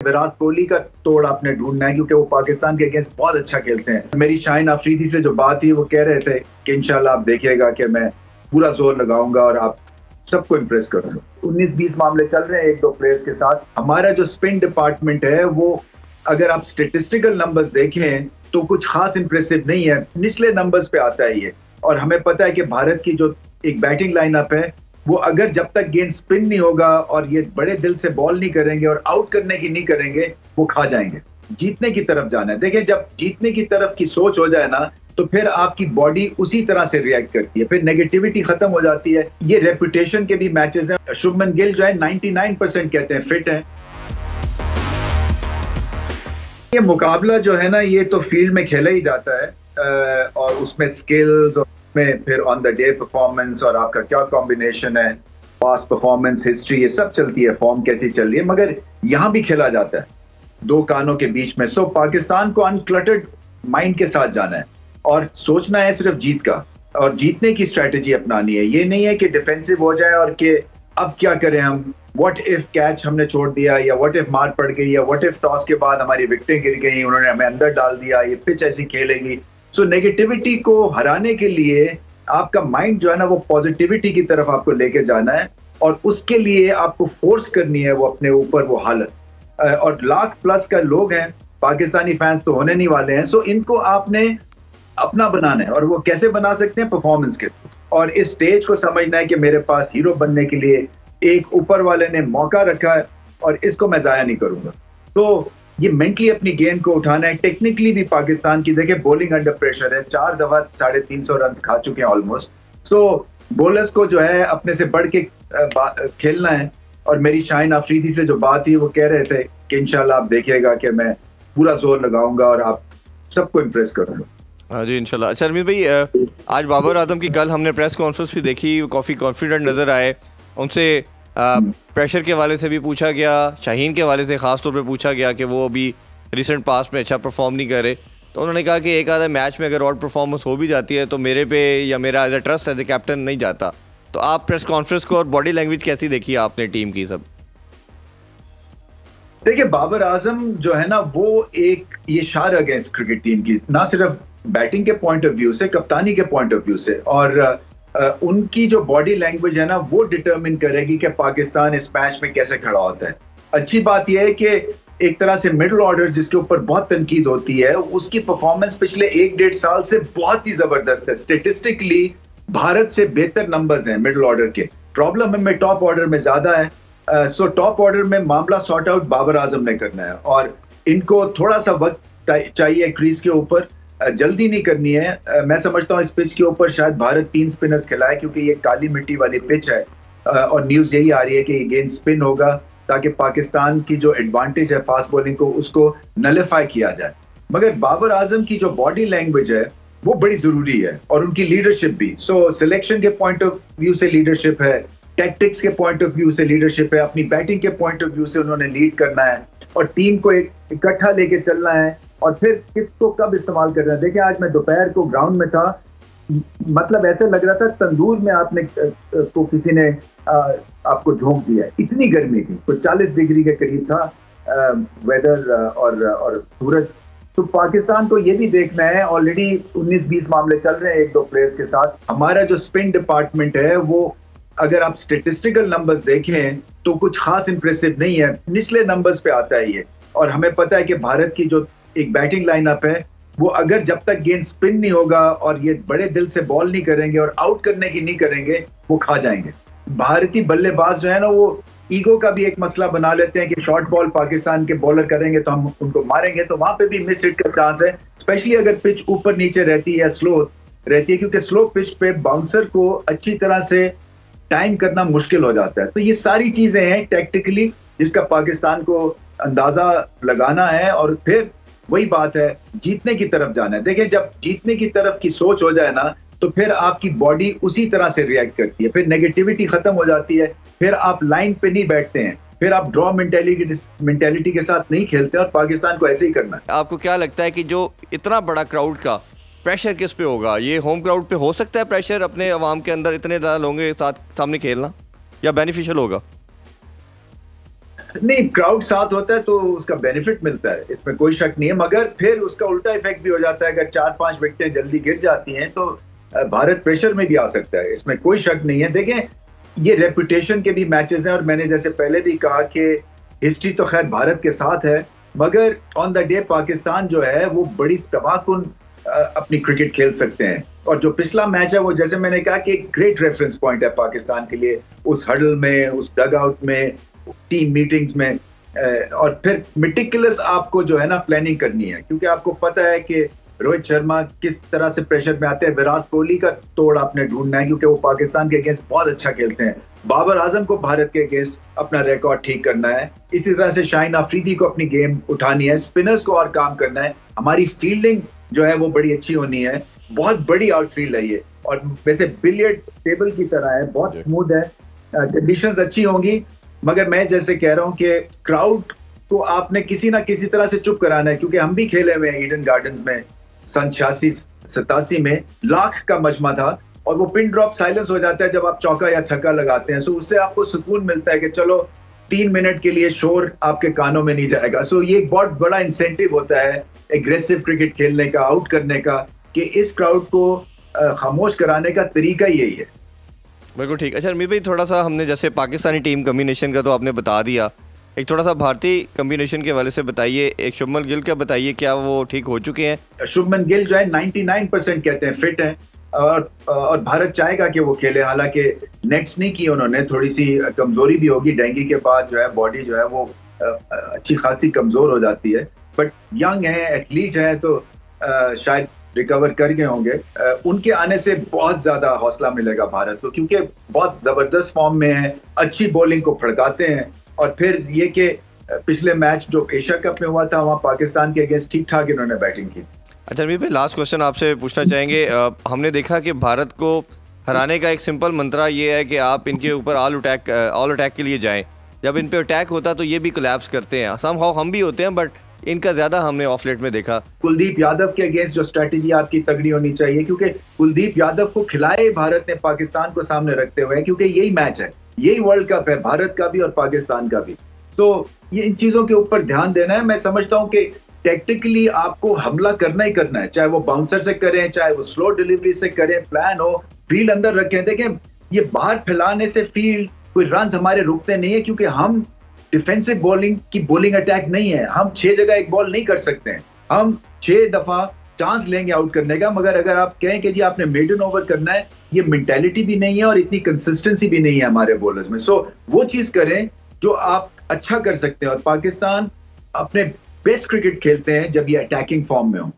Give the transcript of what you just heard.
विराट कोहली का तोड़ आपने ढूंढना है क्योंकि वो पाकिस्तान के अगेंस्ट बहुत अच्छा खेलते हैं। मेरी शाहीन अफरीदी से जो बात थी वो कह रहे थे कि इंशाल्लाह आप देखिएगा कि मैं पूरा जोर लगाऊंगा और आप सबको इम्प्रेस करूंगा। 19-20 मामले चल रहे हैं एक दो प्लेयर्स के साथ। हमारा जो स्पिन डिपार्टमेंट है वो अगर आप स्टेटिस्टिकल नंबर्स देखें तो कुछ खास इंप्रेसिव नहीं है, निचले नंबर्स पे आता है ये। और हमें पता है कि भारत की जो एक बैटिंग लाइनअप है वो अगर जब तक गेंद स्पिन नहीं होगा और ये बड़े दिल से बॉल नहीं करेंगे और आउट करने की नहीं करेंगे वो खा जाएंगे। जीतने की तरफ जाना है। देखिए जब जीतने की तरफ की सोच हो जाए ना तो फिर आपकी बॉडी उसी तरह से रिएक्ट करती है, फिर नेगेटिविटी खत्म हो जाती है। ये रेपुटेशन के भी मैचेस हैं। शुभमन गिल जो है 99% कहते हैं फिट है। ये मुकाबला जो है ना ये तो फील्ड में खेला ही जाता है और उसमें स्किल्स और में फिर ऑन द डे परफॉर्मेंस और आपका क्या कॉम्बिनेशन है, पास्ट परफॉर्मेंस, हिस्ट्री, ये सब चलती है, फॉर्म कैसी चल रही है। मगर यहाँ भी खेला जाता है दो कानों के बीच में। सो पाकिस्तान को अनक्लटर्ड माइंड के साथ जाना है और सोचना है सिर्फ जीत का और जीतने की स्ट्रेटेजी अपनानी है। ये नहीं है कि डिफेंसिव हो जाए और कि अब क्या करें हम, व्हाट इफ कैच हमने छोड़ दिया या व्हाट इफ मार पड़ गई या व्हाट इफ टॉस के बाद हमारी विकेटें गिर गई, उन्होंने हमें अंदर डाल दिया, ये पिच ऐसी खेलेगी। सो नेगेटिविटी को हराने के लिए आपका माइंड जो है ना वो पॉजिटिविटी की तरफ आपको लेके जाना है और उसके लिए आपको फोर्स करनी है वो अपने ऊपर वो हालत। और लाख प्लस का लोग हैं, पाकिस्तानी फैंस तो होने नहीं वाले हैं। सो इनको आपने अपना बनाना है और वो कैसे बना सकते हैं, परफॉर्मेंस के। और इस स्टेज को समझना है कि मेरे पास हीरो बनने के लिए एक ऊपर वाले ने मौका रखा है और इसको मैं जाया नहीं करूंगा। तो ये मेंटली अपनी गेंद को उठाना है। टेक्निकली भी पाकिस्तान की देखिए बॉलिंग अंडर प्रेशर है, 4 दफा 350 रन खा चुके हैं ऑलमोस्ट। सो बॉलर्स को जो है अपने से बढ़ के खेलना है। और मेरी शाहीन अफरीदी से जो बात थी वो कह रहे थे कि इंशाल्लाह आप देखिएगा कि मैं पूरा जोर लगाऊंगा और आप सबको इम्प्रेस करूंगा। हाँ जी इंशाल्लाह। अच्छा अरमीत भाई, आज बाबर आजम की कल हमने प्रेस कॉन्फ्रेंस भी देखी, काफ़ी कॉन्फिडेंट नज़र आए। उनसे प्रेशर के हवाले से भी पूछा गया, शाहीन के हवाले से ख़ास तौर पे पूछा गया कि वो अभी रिसेंट पास्ट में अच्छा परफॉर्म नहीं करे। तो उन्होंने कहा कि एक आधा मैच में अगर और परफॉर्मेंस हो भी जाती है तो मेरे पे या मेरा as a trust as a captain नहीं जाता। तो आप प्रेस कॉन्फ्रेंस को और बॉडी लैंग्वेज कैसी देखी आपने टीम की सब? देखिए बाबर आजम जो है ना वो एक ये शार अगेंस्ट क्रिकेट टीम की, ना सिर्फ बैटिंग के पॉइंट ऑफ व्यू से, कप्तानी के पॉइंट ऑफ व्यू से। और उनकी जो बॉडी लैंग्वेज है ना वो डिटरमिन करेगी कि पाकिस्तान इस मैच में कैसे खड़ा होता है। अच्छी बात यह है कि एक तरह से मिडिल ऑर्डर जिसके ऊपर बहुत तनकीद होती है, उसकी परफॉर्मेंस पिछले 1-1.5 साल से बहुत ही जबरदस्त है। स्टेटिस्टिकली भारत से बेहतर नंबर्स हैं मिडिल ऑर्डर के। प्रॉब्लम हमें टॉप ऑर्डर में ज्यादा है। सो टॉप ऑर्डर में मामला सॉर्ट आउट बाबर आजम ने करना है और इनको थोड़ा सा वक्त चाहिए क्रीज के ऊपर, जल्दी नहीं करनी है। मैं समझता हूँ इस पिच के ऊपर शायद भारत 3 स्पिनर्स खिलाए क्योंकि ये काली मिट्टी वाली पिच है और न्यूज यही आ रही है कि ये गेंद स्पिन होगा ताकि पाकिस्तान की जो एडवांटेज है फास्ट बॉलिंग को उसको नलिफाई किया जाए। मगर बाबर आजम की जो बॉडी लैंग्वेज है वो बड़ी जरूरी है और उनकी लीडरशिप भी। सो सिलेक्शन के पॉइंट ऑफ व्यू से लीडरशिप है, टैक्टिक्स के पॉइंट ऑफ व्यू से लीडरशिप है, अपनी बैटिंग के पॉइंट ऑफ व्यू से उन्होंने लीड करना है और टीम को एक इकट्ठा लेके चलना है और फिर किसको कब इस्तेमाल करना है। देखिए आज मैं दोपहर को ग्राउंड में था, मतलब ऐसे लग रहा था तंदूर में आपने को किसी ने आपको झोंक दिया, इतनी गर्मी थी। तो 40 डिग्री के करीब था वेदर और सूरज। तो पाकिस्तान को ये भी देखना है, ऑलरेडी 19-20 मामले चल रहे हैं एक दो प्लेयर्स के साथ। हमारा जो स्पिन डिपार्टमेंट है वो अगर आप स्टेटिस्टिकल नंबर्स देखें तो कुछ खास इंप्रेसिव नहीं है, निचले नंबर्स पे आता है ये। और हमें पता है कि भारत की जो एक बैटिंग लाइनअप है वो अगर जब तक गेंद स्पिन नहीं होगा और ये बड़े दिल से बॉल नहीं करेंगे और आउट करने की नहीं करेंगे वो खा जाएंगे। भारतीय बल्लेबाज जो है ना वो ईगो का भी एक मसला बना लेते हैं कि शॉर्ट बॉल पाकिस्तान के बॉलर करेंगे तो हम उनको मारेंगे, तो वहां पे भी मिस हिट का चांस है, स्पेशली अगर पिच ऊपर नीचे रहती है या स्लो रहती है, क्योंकि स्लो पिच पे बाउंसर को अच्छी तरह से टाइम करना मुश्किल हो जाता है। तो ये सारी चीजें हैं टैक्टिकली जिसका पाकिस्तान को अंदाजा लगाना है और फिर वही बात है जीतने की तरफ जाना है। देखिए जब जीतने की तरफ की सोच हो जाए ना तो फिर आपकी बॉडी उसी तरह से रिएक्ट करती है, फिर नेगेटिविटी खत्म हो जाती है, फिर आप लाइन पे नहीं बैठते हैं, फिर आप ड्रॉ मेंटेलिटी के साथ नहीं खेलते और पाकिस्तान को ऐसे ही करना है। आपको क्या लगता है कि जो इतना बड़ा क्राउड का प्रेशर किस पे होगा? ये होम क्राउड पे हो सकता है प्रेशर, अपने अवाम के अंदर इतने ज़्यादा लोगों के साथ सामने खेलना, या बेनिफिशियल होगा? नहीं, क्राउड साथ होता है तो उसका बेनिफिट मिलता है, इसमें कोई शक नहीं है, मगर फिर उसका उल्टा इफेक्ट भी हो जाता है। अगर 4-5 विकेटें जल्दी गिर जाती हैं तो भारत प्रेशर में भी आ सकता है, इसमें कोई शक नहीं है। देखें, ये रेपुटेशन के भी मैचेस हैं, और मैंने जैसे पहले भी कहा कि हिस्ट्री तो खैर भारत के साथ है, मगर ऑन द डे पाकिस्तान जो है वो बड़ी तबाहकुन अपनी क्रिकेट खेल सकते हैं। और जो पिछला मैच है वो, जैसे मैंने कहा, कि एक ग्रेट रेफरेंस पॉइंट है पाकिस्तान के लिए, उस हडल में, उस डग आउट में, टीम मीटिंग्स में, और फिर मेटिकुलस आपको जो है ना प्लानिंग करनी है, क्योंकि आपको पता है कि रोहित शर्मा किस तरह से प्रेशर में आते हैं। विराट कोहली का तोड़ आपने ढूंढना है, क्योंकि वो पाकिस्तान के अगेंस्ट बहुत अच्छा खेलते हैं। बाबर आजम को भारत के अगेंस्ट अपना रिकॉर्ड ठीक करना है। इसी तरह से शाहीन अफरीदी को अपनी गेम उठानी है, स्पिनर्स को और काम करना है। हमारी फील्डिंग जो है वो बड़ी अच्छी होनी है, बहुत बड़ी आउटफील्ड है ये, और वैसे बिलियर्ड टेबल की तरह है, बहुत स्मूथ है, कंडीशंस अच्छी होंगी। मगर मैं जैसे कह रहा हूँ कि क्राउड को आपने किसी ना किसी तरह से चुप कराना है, क्योंकि हम भी खेले हुए हैं ईडन गार्डन्स में सन 86-87 में, लाख का मजमा था, और वो पिन ड्रॉप साइलेंस हो जाता है जब आप चौका या छक्का लगाते हैं। सो उससे आपको सुकून मिलता है कि चलो 3 मिनट के लिए शोर आपके कानों में नहीं जाएगा। सो ये एक बहुत बड़ा इंसेंटिव होता है एग्रेसिव क्रिकेट खेलने का, आउट करने का, कि इस क्राउड को खामोश कराने का तरीका यही है। बिल्कुल ठीक। अच्छा अमीर भाई, थोड़ा सा हमने जैसे पाकिस्तानी टीम कम्बिनेशन का तो आपने बता दिया, एक थोड़ा सा भारतीय कम्बिनेशन के वाले से बताइए। एक शुभमन गिल का बताइए, क्या वो ठीक हो चुके हैं? शुभमन गिल जो है 99% कहते हैं फिट है, और भारत चाहेगा कि वो खेले। हालांकि नेट्स नहीं की उन्होंने, थोड़ी सी कमजोरी भी होगी, डेंगू के बाद जो है बॉडी जो है वो अच्छी खासी कमजोर हो जाती है, बट यंग है, एथलीट है, तो शायद रिकवर कर गए होंगे। उनके आने से बहुत ज्यादा हौसला मिलेगा भारत को, क्योंकि बहुत जबरदस्त फॉर्म में है, अच्छी बॉलिंग को फड़काते हैं। और फिर ये कि पिछले मैच जो एशिया कप में हुआ था वहाँ पाकिस्तान के अगेंस्ट ठीक ठाक इन्होंने बैटिंग की। अच्छा अमीर भाई, लास्ट क्वेश्चन आपसे पूछना चाहेंगे। हमने देखा कि भारत को हराने का एक सिंपल मंत्रा ये है कि आप इनके ऊपर ऑल अटैक के लिए जाएं। जब इन पे अटैक होता है तो ये भी कोलैप्स करते हैं, समहाउ हम भी होते हैं, बट इनका ज्यादा हमने ऑफ लेट में देखा। कुलदीप यादव के अगेंस्ट जो स्ट्रेटेजी आपकी तगड़ी होनी चाहिए, क्योंकि कुलदीप यादव को खिलाए भारत ने पाकिस्तान को सामने रखते हुए, क्योंकि यही मैच है, यही वर्ल्ड कप है, भारत का भी और पाकिस्तान का भी। तो ये इन चीजों के ऊपर ध्यान देना है। मैं समझता हूँ कि टेक्टिकली आपको हमला करना ही करना है, चाहे वो बाउंसर से करें, चाहे वो स्लो डिलीवरी से करें, प्लान हो, फील्ड अंदर रखें। देखें, ये बाहर फैलाने से फील्ड कोई रन हमारे रुकते नहीं है, क्योंकि हम डिफेंसिव बॉलिंग अटैक नहीं है। हम 6 जगह एक बॉल नहीं कर सकते हैं, हम 6 दफा चांस लेंगे आउट करने का। मगर अगर आप कहें कि जी आपने मेडन ओवर करना है, ये मेंटालिटी भी नहीं है और इतनी कंसिस्टेंसी भी नहीं है हमारे बॉलर्स में। सो वो चीज करें जो आप अच्छा कर सकते हैं, और पाकिस्तान अपने बेस्ट क्रिकेट खेलते हैं जब ये अटैकिंग फॉर्म में हो।